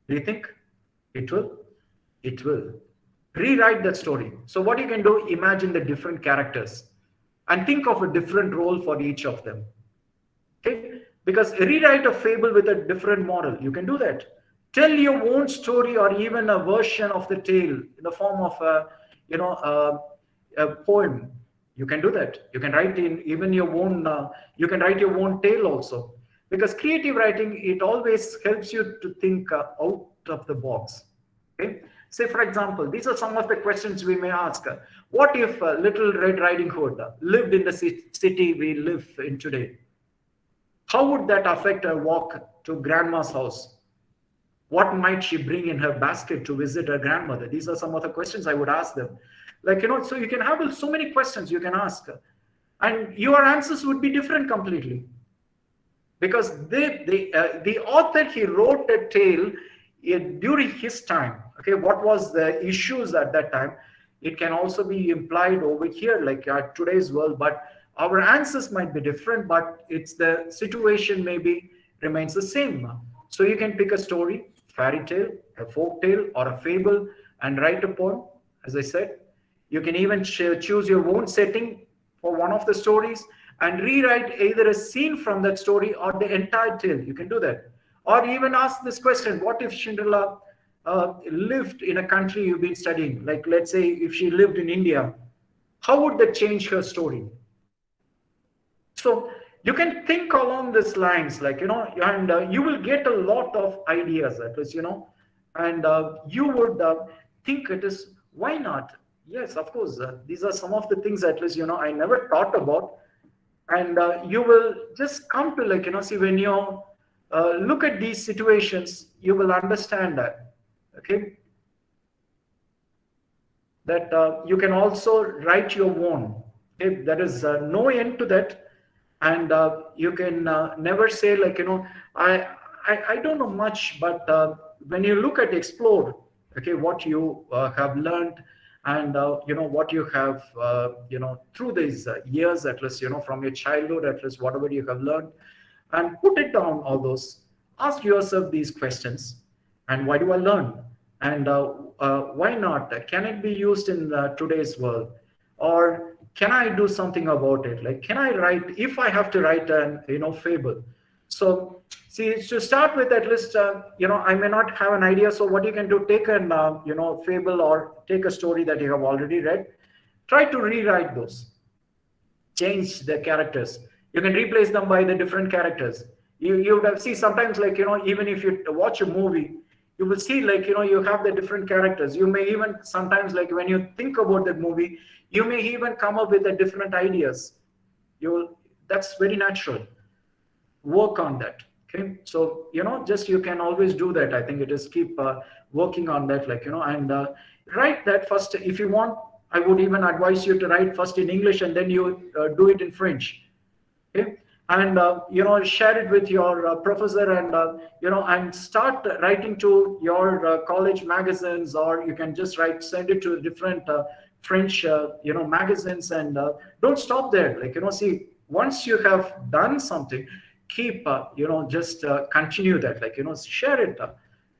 Do you think it will? It will. Rewrite that story. So what you can do, imagine the different characters and think of a different role for each of them. Okay, because rewrite a fable with a different moral, you can do that. Tell your own story or even a version of the tale in the form of a poem. You can do that. You can write in even your own you can write your own tale also, because creative writing, it always helps you to think out of the box. Okay, say for example, these are some of the questions we may ask. What if Little Red Riding Hood lived in the city we live in today? How would that affect her walk to grandma's house? What might she bring in her basket to visit her grandmother? These are some of the questions I would ask them. Like, so you can have so many questions you can ask, and your answers would be different completely. Because the author, he wrote a tale during his time. Okay, what was the issues at that time? It can also be implied over here, like today's world, but our answers might be different, but it's the situation maybe remains the same. So you can pick a story, fairy tale, a folk tale, or a fable, and write a poem. As I said, you can even choose your own setting for one of the stories and rewrite either a scene from that story or the entire tale. You can do that. Or even ask this question: what if Cinderella lived in a country you've been studying? Like, let's say if she lived in India, how would that change her story? So you can think along these lines, like, and you will get a lot of ideas at least, and you would think it is, why not? Yes, of course. These are some of the things at least, I never thought about. And you will just come to see, when you look at these situations, you will understand that, okay? That you can also write your own. Okay? There is no end to that. And you can never say I don't know much, but when you look at explore, okay, what you have learned, and what you have through these years, at least from your childhood, at least whatever you have learned, and put it down, all those, ask yourself these questions. And why do I learn? And why not? Can it be used in today's world? Or can I do something about it? Like, can I write, if I have to write an fable? So see, to start with, at least I may not have an idea. So what you can do, take an fable, or take a story that you have already read, try to rewrite those, change the characters. You can replace them by the different characters. You would have see sometimes, even if you watch a movie, you will see you have the different characters. You may even sometimes, when you think about that movie, you may even come up with the different ideas. That's very natural. Work on that. Okay, so just you can always do that. I think it is keep working on that, and write that first. If you want, I would even advise you to write first in English, and then you do it in French. Okay, and share it with your professor, and and start writing to your college magazines, or you can just send it to different French magazines, and don't stop there. See, once you have done something, keep just continue that, share it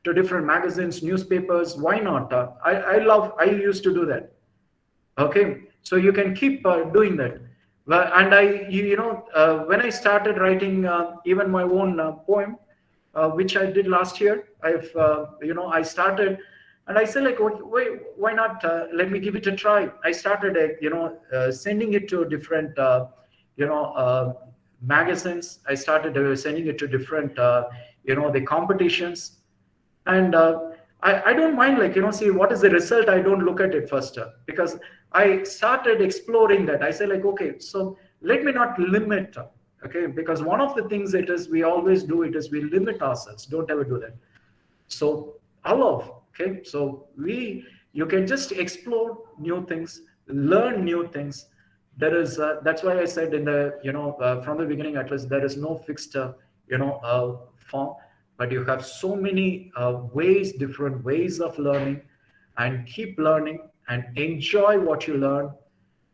to different magazines, newspapers. Why not? I used to do that. Okay, so you can keep doing that. Well, and when I started writing even my own poem, which I did last year, I started, and I said, wait, why not? Let me give it a try. I started sending it to different magazines. I started sending it to different the competitions, and I don't mind, see what is the result. I don't look at it first, because I started exploring that. I say okay, so let me not limit, okay, because one of the things it is we always do it is we limit ourselves. Don't ever do that. So allow, okay, so you can just explore new things, learn new things. There is that's why I said in the from the beginning, at least, there is no fixed form, but you have so many ways, different ways of learning, and keep learning and enjoy what you learn,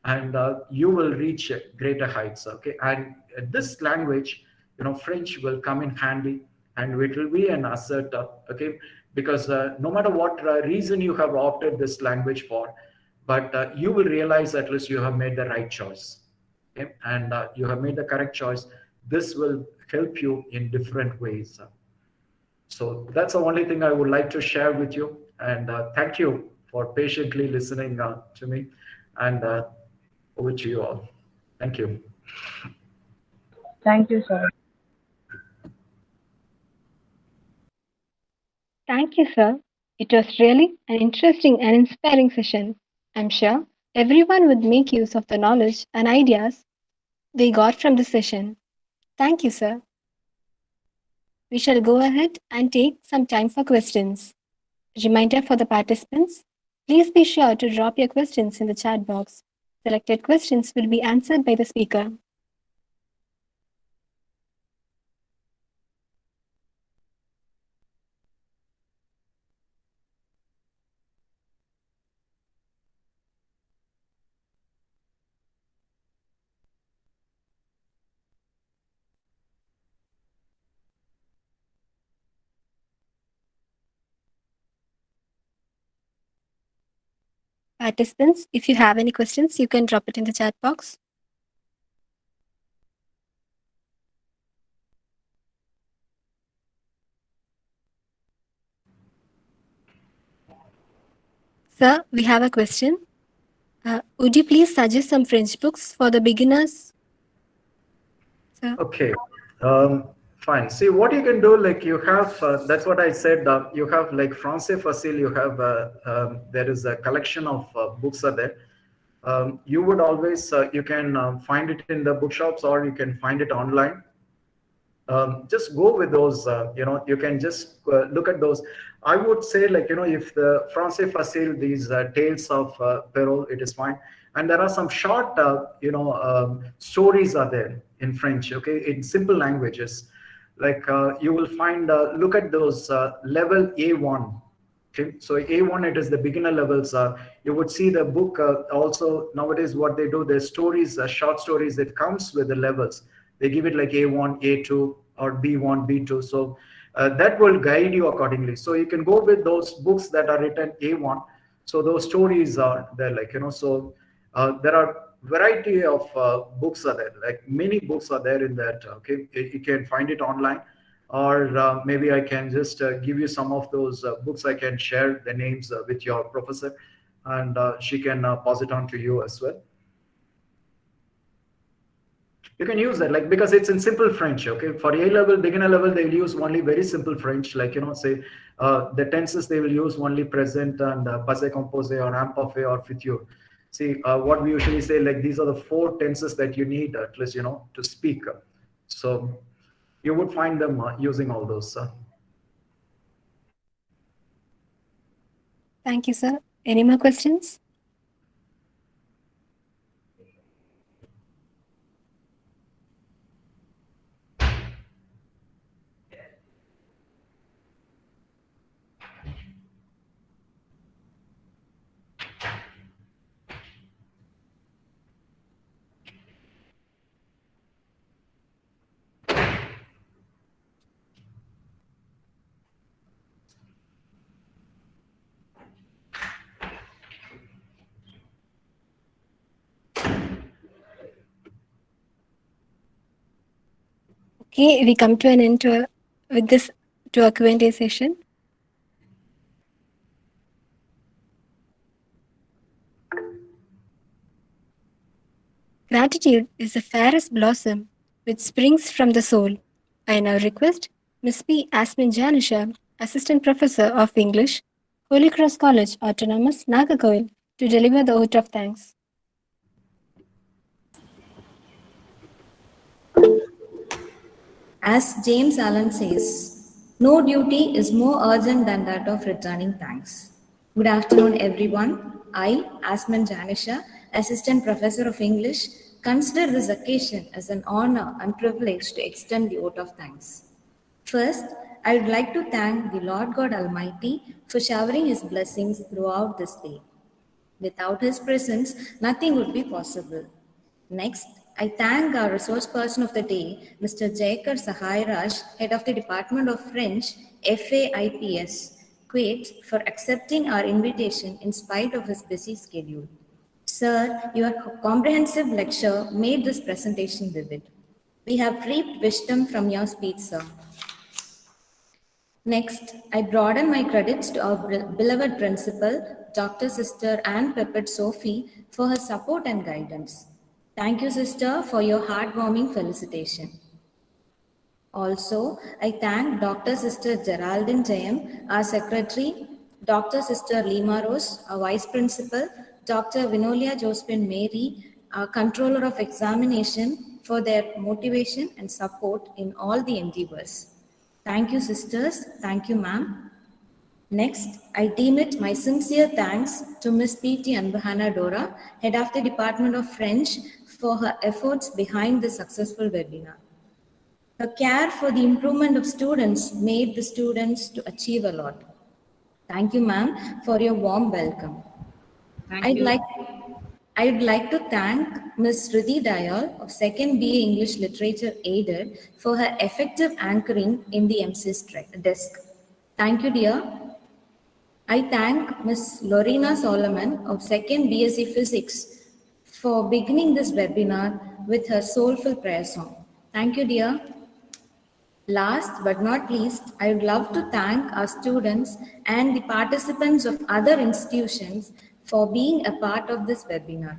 and you will reach greater heights. Okay, and this language, French, will come in handy, and it will be an asset. Okay, because no matter what reason you have opted this language for, but you will realize at least you have made the right choice. Okay, and you have made the correct choice. This will help you in different ways. So that's the only thing I would like to share with you. And thank you for patiently listening to me. And over to you all. Thank you. Thank you, sir. Thank you, sir. It was really an interesting and inspiring session. I'm sure everyone would make use of the knowledge and ideas they got from the session. Thank you, sir. We shall go ahead and take some time for questions. Reminder for the participants, please be sure to drop your questions in the chat box. Selected questions will be answered by the speaker. Participants, if you have any questions, you can drop it in the chat box. Sir, we have a question. Would you please suggest some French books for the beginners? Sir? Okay. Fine. See what you can do. Like you have, that's what I said. You have like Français Facile. You have there is a collection of books are there. You would always you can find it in the bookshops or you can find it online. Just go with those. You can just look at those. I would say, like, if the Français Facile, these tales of Perrault, it is fine. And there are some short, stories are there in French, okay, in simple languages. Like you will find, look at those level A1. Okay, so A1, it is the beginner levels. You would see the book also nowadays. What they do, the stories, short stories, it comes with the levels. They give it like A1, A2, or B1, B2. So that will guide you accordingly. So you can go with those books that are written A1. So those stories are there, like So there are variety of books are there. Like many books are there in that. Okay, you can find it online, or maybe I can just give you some of those books. I can share the names with your professor, and she can pass it on to you as well. You can use that, like, because it's in simple French. Okay, for A level, beginner level, they will use only very simple French, like say the tenses they will use only present and passé composé or imparfait or futur. See what we usually say, like these are the 4 tenses that you need at least to speak. So you would find them using all those. Thank you, sir. Any more questions? Okay, we come to an end with this to our Q&A session. Gratitude is the fairest blossom which springs from the soul. I now request Ms. P. Asmin Janisha, Assistant Professor of English, Holy Cross College, Autonomous, Nagarcoil, to deliver the vote of thanks. As James Allen says, no duty is more urgent than that of returning thanks. Good afternoon, everyone. I, Asman Janisha, Assistant Professor of English, consider this occasion as an honor and privilege to extend the vote of thanks. First, I would like to thank the Lord God Almighty for showering His blessings throughout this day. Without His presence, nothing would be possible. Next, I thank our resource person of the day, Mr. Jayakar Sahairaj, Head of the Department of French, FAIPS, Kuwait, for accepting our invitation in spite of his busy schedule. Sir, your comprehensive lecture made this presentation vivid. We have reaped wisdom from your speech, sir. Next, I broaden my credits to our beloved principal, Dr. Sister Anne Pepet Sophie, for her support and guidance. Thank you, sister, for your heartwarming felicitation. Also, I thank Dr. Sister Geraldine Jayam, our secretary, Dr. Sister Lima Rose, our vice principal, Dr. Vinolia Josephine Mary, our controller of examination, for their motivation and support in all the endeavors. Thank you, sisters. Thank you, ma'am. Next, I deem it my sincere thanks to Ms. P.T. Anbahana Dora, Head of the Department of French, for her efforts behind the successful webinar. Her care for the improvement of students made the students to achieve a lot. Thank you, ma'am, for your warm welcome. I'd like to thank Ms. Riddhi Dayal of 2nd BA English Literature Aided for her effective anchoring in the MC's desk. Thank you, dear. I thank Ms. Lorena Solomon of 2nd BSc Physics for beginning this webinar with her soulful prayer song. Thank you, dear. Last but not least, I would love to thank our students and the participants of other institutions for being a part of this webinar.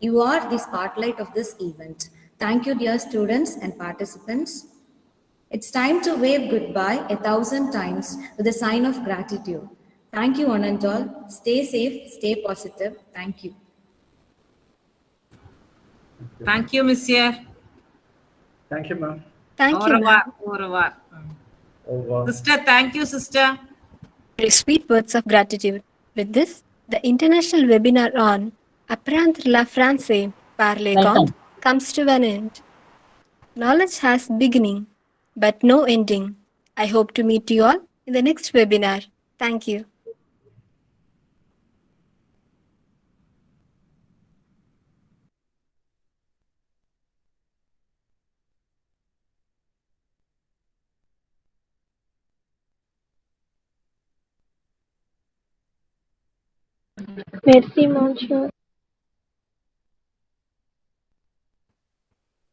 You are the spotlight of this event. Thank you, dear students and participants. It's time to wave goodbye 1,000 times with a sign of gratitude. Thank you, one and all. Stay safe, stay positive. Thank you. Thank you, Monsieur. Thank you, ma'am. Thank Au you, revoir. ma'am. Au revoir. Over. Sister, thank you, sister. Very sweet words of gratitude. With this, the international webinar on Apprendre la Français par les contes Welcome. comes to an end. Knowledge has beginning, but no ending. I hope to meet you all in the next webinar. Thank you. Merci, monsieur.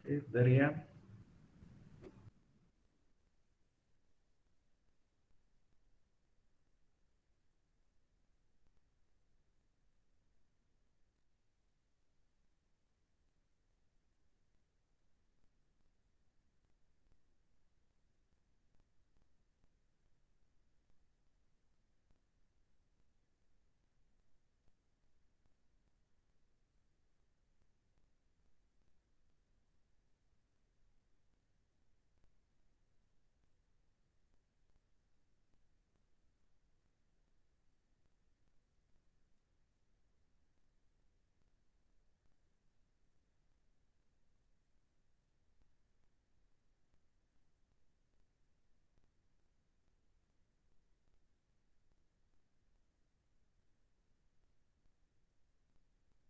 Okay, Daria.